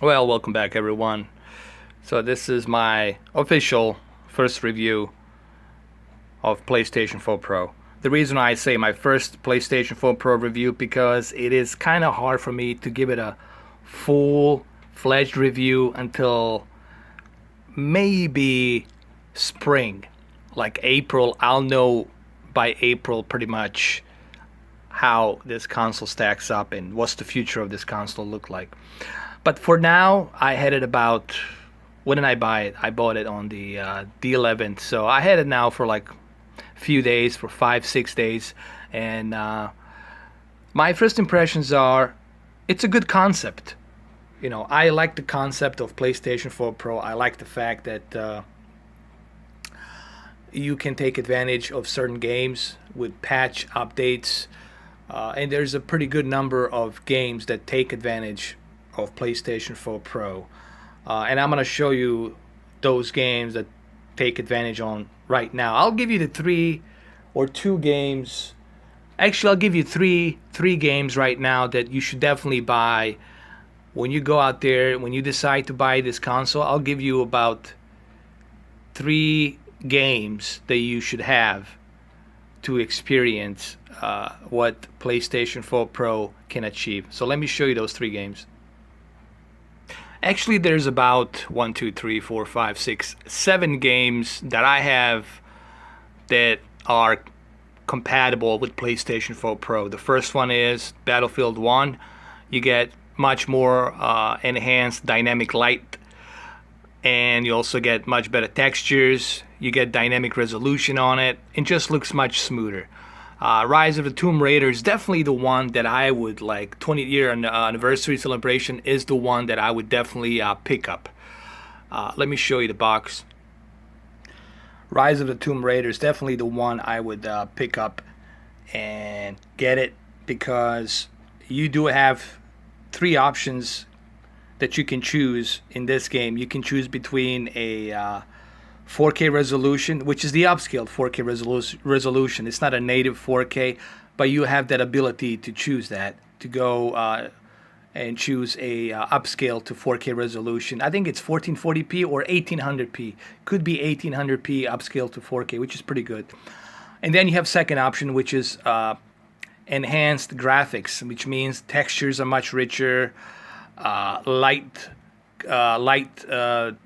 Well, welcome back, everyone. So this is my official first review of PlayStation 4 Pro. The reason I say my first PlayStation 4 Pro review because it is kind of hard for me to give it a full-fledged review until maybe spring, like April. I'll know by April pretty much how this console stacks up and what's the future of this console look like. But for now, I had it about, when did I buy it? I bought it on the 11th, so I had it now for like a few days, for 5-6 days, and my first impressions are, it's a good concept. You know, I like the concept of PlayStation 4 Pro. I like the fact that you can take advantage of certain games with patch updates, and there's a pretty good number of games that take advantage of PlayStation 4 Pro. And I'm going to show you those games that take advantage on right now. I'll give you the three or two games. Actually, I'll give you three games right now that you should definitely buy when you go out there, when you decide to buy this console. I'll give you about three games that you should have to experience what PlayStation 4 Pro can achieve. So let me show you those three games. Actually, there's about 1, 2, 3, 4, 5, 6, 7 games that I have that are compatible with PlayStation 4 Pro. The first one is Battlefield 1. You get much more enhanced dynamic light, and you also get much better textures. You get dynamic resolution on it. It just looks much smoother. Rise of the Tomb Raider is definitely the one that I would like. 20th-year anniversary celebration is the one that I would definitely pick up. Let me show you the box. Rise of the Tomb Raider is definitely the one I would pick up and get it, because you do have three options that you can choose in this game. You can choose between a 4K resolution, which is the upscaled 4K resolution. It's not a native 4K, but you have that ability to choose that, to go and choose a upscale to 4K resolution. I think it's 1440p or 1800p. Could be 1800p upscale to 4K, which is pretty good. And then you have second option, which is enhanced graphics, which means textures are much richer,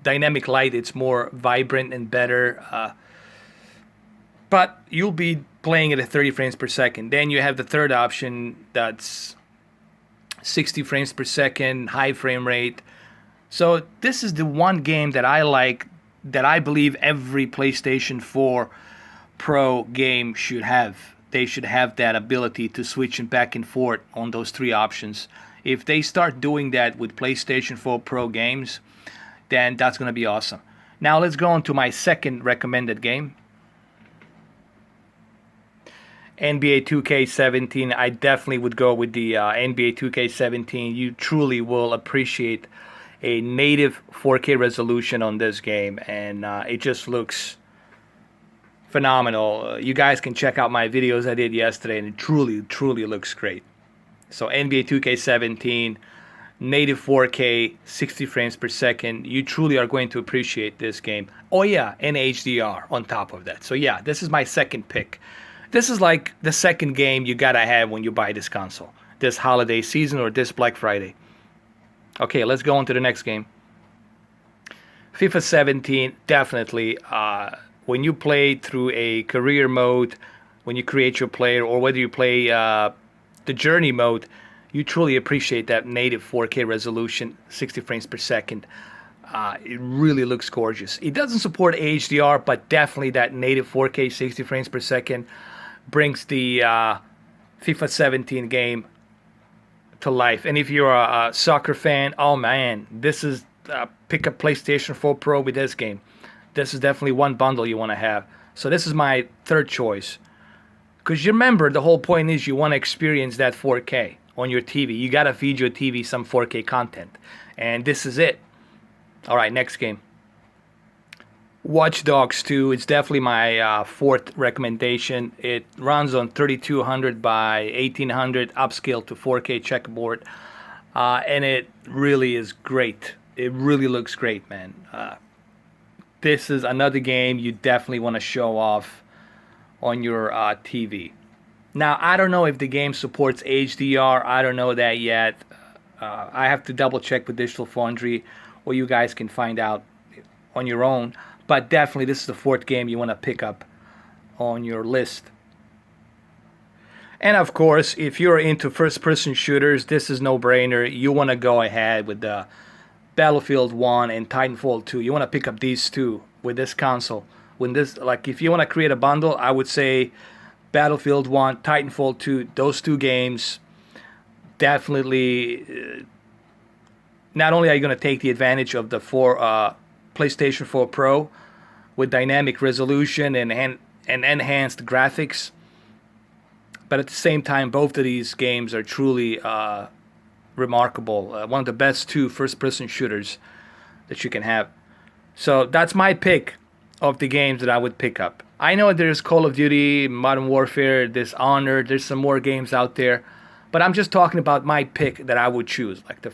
dynamic light, it's more vibrant and better, but you'll be playing it at 30 frames per second. Then you have the third option, that's 60 frames per second, high frame rate. So this is the one game that I like, that I believe every PlayStation 4 Pro game should have. They should have that ability to switch back and forth on those three options. If they start doing that with PlayStation 4 Pro games, then that's going to be awesome. Now let's go on to my second recommended game. NBA 2K17. I definitely would go with the NBA 2K17. You truly will appreciate a native 4K resolution on this game, and it just looks phenomenal. You guys can check out my videos I did yesterday, and it truly looks great. So NBA 2K17, native 4K, 60 frames per second. You truly are going to appreciate this game. Oh yeah, and HDR on top of that. So yeah, this is my second pick. This is like the second game you gotta have when you buy this console, this holiday season or this Black Friday. Okay, let's go on to the next game. FIFA 17, definitely. When you play through a career mode, when you create your player, or whether you play the journey mode, you truly appreciate that native 4K resolution, 60 frames per second. It really looks gorgeous. It doesn't support HDR, but definitely that native 4K 60 frames per second brings the FIFA 17 game to life. And if you're a soccer fan, oh man, this is pick up PlayStation 4 Pro with this game. This is definitely one bundle you want to have. So this is my third choice. Because you remember, the whole point is you want to experience that 4K on your TV. You got to feed your TV some 4K content. And this is it. All right, next game. Watch Dogs 2. It's definitely my fourth recommendation. It runs on 3200 by 1800, upscale to 4K checkerboard. and it really is great. It really looks great, man. This is another game you definitely want to show off on your TV. Now, I don't know if the game supports HDR. I don't know that yet. I have to double check with Digital Foundry, or you guys can find out on your own. But definitely, this is the fourth game you want to pick up on your list. And of course, if you're into first-person shooters, this is no-brainer. You want to go ahead with the Battlefield 1 and Titanfall 2. You want to pick up these two with this console. When this, like, if you want to create a bundle, I would say Battlefield 1, Titanfall 2, those two games definitely. Not only are you going to take the advantage of the PlayStation 4 Pro with dynamic resolution and enhanced graphics, but at the same time, both of these games are truly remarkable. One of the best two first-person shooters that you can have. So that's my pick of the games that I would pick up. I know there's Call of Duty, Modern Warfare, Dishonored, there's some more games out there, but I'm just talking about my pick that I would choose. Like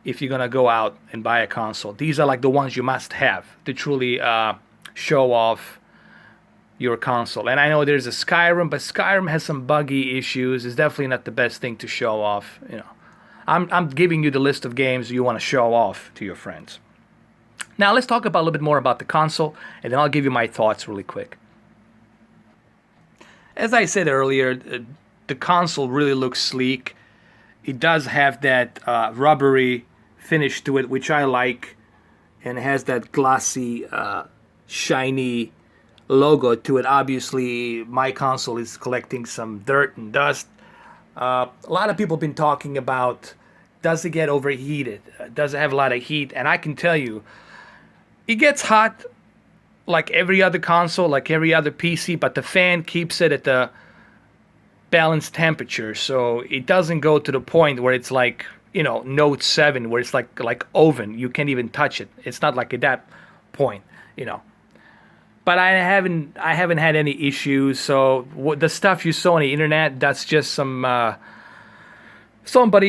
if you're gonna go out and buy a console, these are like the ones you must have to truly show off your console. And I know there's a Skyrim, but Skyrim has some buggy issues. It's definitely not the best thing to show off. I'm giving you the list of games you want to show off to your friends. Now let's talk about a little bit more about the console, and then I'll give you my thoughts really quick. As I said earlier, the console really looks sleek. It does have that rubbery finish to it, which I like, and it has that glossy, shiny logo to it. Obviously, my console is collecting some dirt and dust. A lot of people have been talking about, does it get overheated? Does it have a lot of heat? And I can tell you, it gets hot like every other console, like every other PC, but the fan keeps it at the balanced temperature, so it doesn't go to the point where it's like, Note 7, where it's like oven. You can't even touch it. It's not like at that point, But I haven't had any issues. So the stuff you saw on the internet, that's just somebody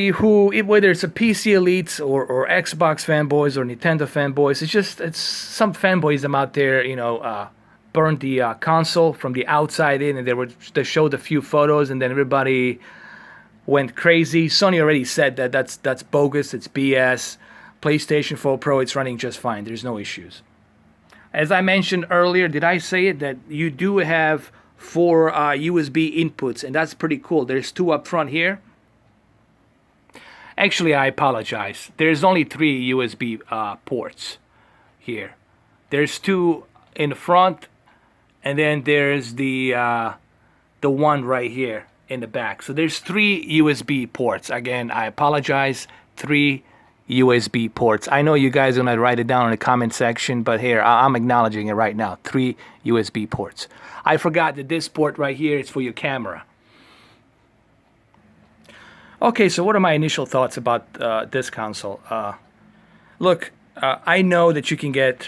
who, whether it's a PC elites or Xbox fanboys or Nintendo fanboys, it's some fanboys out there, burned the console from the outside in, and they showed a few photos, and then everybody went crazy. Sony already said that that's bogus. It's BS. PlayStation 4 Pro, it's running just fine. There's no issues. As I mentioned earlier, did I say it, that you do have 4 USB inputs, and that's pretty cool. There's 2 up front here. Actually, I apologize. There's only 3 USB ports here. There's 2 in the front, and then there's the one right here in the back. So there's 3 USB ports. Again, I apologize. 3 USB ports. I know you guys are going to write it down in the comment section, but here, I'm acknowledging it right now. 3 USB ports. I forgot that this port right here is for your camera. Okay, so what are my initial thoughts about this console? Look, I know that you can get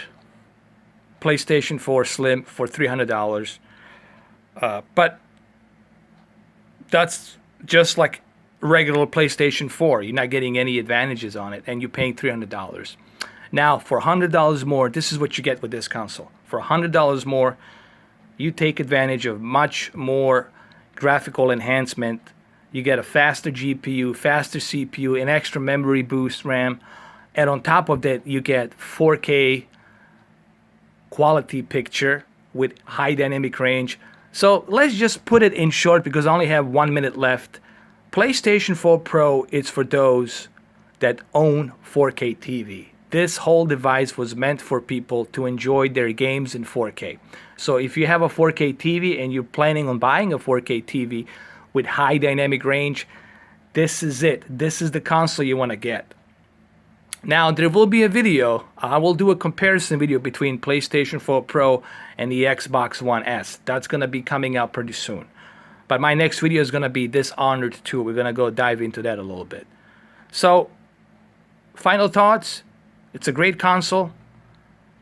PlayStation 4 Slim for $300, but that's just like regular PlayStation 4. You're not getting any advantages on it, and you're paying $300. Now, for $100 more, this is what you get with this console. For $100 more, you take advantage of much more graphical enhancement. You get a faster GPU, faster CPU, an extra memory boost RAM, and on top of that, you get 4K quality picture with high dynamic range. So let's just put it in short, because I only have 1 minute left. PlayStation 4 Pro is for those that own 4K TV. This whole device was meant for people to enjoy their games in 4K. So if you have a 4K TV and you're planning on buying a 4K TV with high dynamic range, this is it. This is the console you want to get. Now, there will be a video. I will do a comparison video between PlayStation 4 Pro and the Xbox One S. That's going to be coming out pretty soon. But my next video is going to be Dishonored 2. We're going to go dive into that a little bit. So, final thoughts. It's a great console,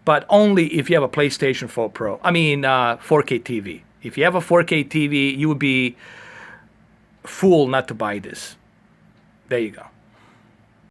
but only if you have a PlayStation 4 Pro. 4K TV. If you have a 4K TV, you would be fool not to buy this. There you go.